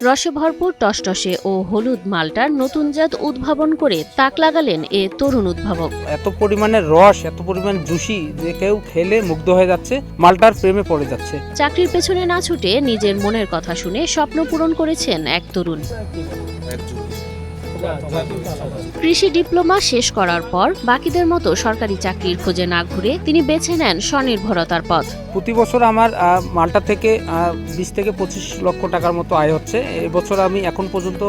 রসে ভরপুর টসটসে ও হলুদ মালটার নতুন জাত উদ্ভাবন করে তাক লাগালেন এ তরুণ উদ্ভাবক। এত পরিমাণে রস, এত পরিমাণ জুসি যে কেউ খেলে মুগ্ধ হয়ে যাচ্ছে, মালটার প্রেমে পড়ে যাচ্ছে। চাকরির পেছনে না ছুটে নিজের মনের কথা শুনে স্বপ্ন পূরণ করেছেন এক তরুণ। কৃষি ডিপ্লোমা শেষ করার পর বাকিদের মতো সরকারি চাকরির খোঁজে না ঘুরে তিনি বেছে নেন স্বনির্ভরতার পথ। প্রতি বছর আমার মালটা থেকে 20 থেকে 25 লক্ষ টাকার মতো আয় হচ্ছে। এবছর আমি এখন পর্যন্ত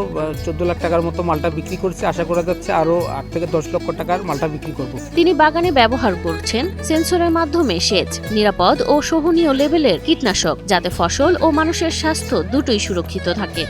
14 লাখ টাকার মতো মালটা বিক্রি করেছি। আশা করা যাচ্ছে আরো 8 থেকে 10 লক্ষ টাকার মালটা বিক্রি করব। তিনি বাগানে ব্যবহার করছেন সেন্সরের মাধ্যমে সেচ, নিরাপদ ও সহনীয় লেভেলের কীটনাশক, যাতে ফসল ও মানুষের স্বাস্থ্য দুটোই সুরক্ষিত থাকে।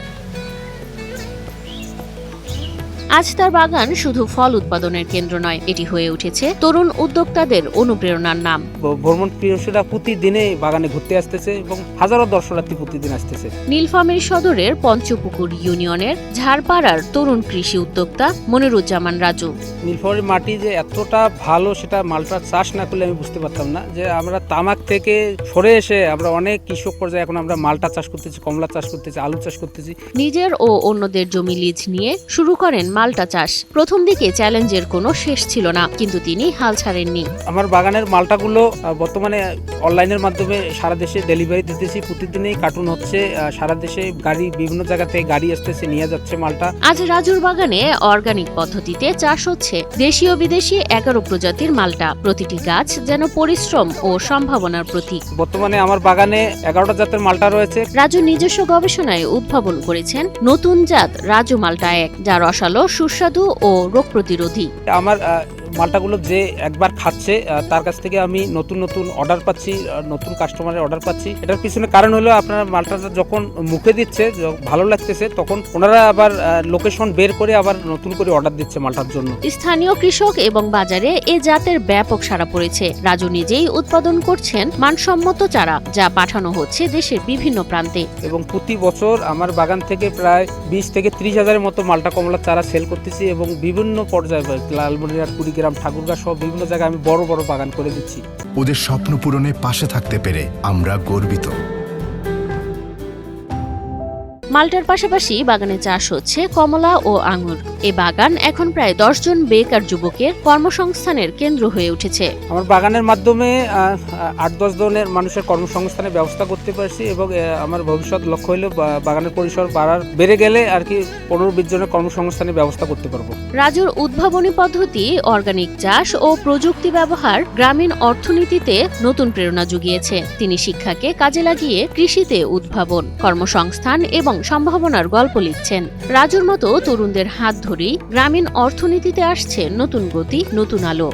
আজ তার বাগান শুধু ফল উৎপাদনের কেন্দ্র নয়, এটি হয়ে উঠেছে তরুণ উদ্যোক্তাদের অনুপ্রেরণার নাম। ভ্রমণ প্রিয়সীরা প্রতিদিনে বাগানে ঘুরতে আসতেছে এবং হাজারো দর্শনার্থী প্রতিদিন আসতেছে। নীলফামারী সদরের পঞ্চপুকুর ইউনিয়নের ঝাড়পাড়ার তরুণ কৃষি উদ্যোক্তা মনিরুজ্জামান রাজু। নীলফামারীর মাটি যে এতটা ভালো, সেটা মালটার চাষ না করলে আমি বুঝতে পারতাম না। যে আমরা তামাক থেকে সরে এসে আমরা অনেক কৃষক পর্যায়ে এখন আমরা মালটা চাষ করতেছি, কমলা চাষ করতেছি, আলু চাষ করতেছি। নিজের ও অন্যদের জমি লিজ নিয়ে শুরু করেন মালটা চাষ। প্রথম দিকে চ্যালেঞ্জের কোনো শেষ ছিল না, কিন্তু তিনি হাল ছাড়েননি। আমার বাগানের মালটাগুলো বর্তমানে অনলাইনের মাধ্যমে সারা দেশে ডেলিভারি দিতেছি। প্রতিদিনই কার্টুন হচ্ছে, সারা দেশে গাড়ি, বিভিন্ন জায়গা থেকে গাড়ি আসতেছে, নিয়ে যাচ্ছে মালটা। আজ রাজুর বাগানে অর্গানিক পদ্ধতিতে চাষ হচ্ছে দেশীয় বিদেশি 11 প্রজাতির মালটা। প্রতিটি গাছ যেন পরিশ্রম ও সম্ভাবনার প্রতীক। বর্তমানে আমার বাগানে 11টা জাতের মালটা রয়েছে। রাজু নিজস্ব গবেষণায় উদ্ভাবন করেছেন নতুন জাত রাজু মালটা 1, যা রসালো, সুস্বাদু ও রোগ প্রতিরোধী। আমার মালটাগুলো যে একবার খাচ্ছে, তার কাছ থেকে আমি নতুন নতুন অর্ডার পাচ্ছি, নতুন কাস্টমারের অর্ডার পাচ্ছি। এটার পিছনে কারণ হলো আপনার মালটাটা যখন মুখে দিচ্ছে, ভালো লাগতেছে, তখন ওনারা আবার লোকেশন বের করে আবার নতুন করে অর্ডার দিচ্ছে মালটার জন্য। স্থানীয় কৃষক এবং বাজারে এ জাতের ব্যাপক সাড়া পড়েছে। রাজু নিজেই উৎপাদন করছেন মানসম্মত চারা, যা পাঠানো হচ্ছে দেশের বিভিন্ন প্রান্তে। এবং প্রতি বছর আমার বাগান থেকে প্রায় 20 থেকে 30 হাজারের মতো মালটা কমলার চারা সেল করতেছি এবং বিভিন্ন পর্যায়ে লালমনিরহাট, কুড়িগ্রাম, ঠাকুরগাঁ সহ বিভিন্ন জায়গায় আমি বড় বড় বাগান করে দিচ্ছি। ওদের স্বপ্ন পূরণে পাশে থাকতে পেরে আমরা গর্বিত। মাল্টার পাশাপাশি বাগানে চাষ হচ্ছে কমলা ও আঙুর। এ বাগান এখন প্রায় 10 জন বেকার যুবকের কর্মসংস্থানের কেন্দ্র হয়ে উঠেছে। আমার বাগানের মাধ্যমে 8-10 জনের মানুষের কর্মসংস্থানের ব্যবস্থা করতে পারছি এবং আমার ভবিষ্যৎ লক্ষ্য হলো বাগানের পরিসর বেড়ে গেলে আর কি 15-20 জনের কর্মসংস্থানের ব্যবস্থা করতে পারবো। রাজুর উদ্ভাবনী পদ্ধতি, অর্গানিক চাষ ও প্রযুক্তি ব্যবহার গ্রামীণ অর্থনীতিতে নতুন প্রেরণা জুগিয়েছে। তিনি শিক্ষাকে কাজে লাগিয়ে কৃষিতে উদ্ভাবন, কর্মসংস্থান এবং সম্ভাবনার গল্প লিখছেন। রাজুর মতো তরুণদের হাত ধরেই গ্রামীণ অর্থনীতিতে আসছে নতুন গতি, নতুন আলো।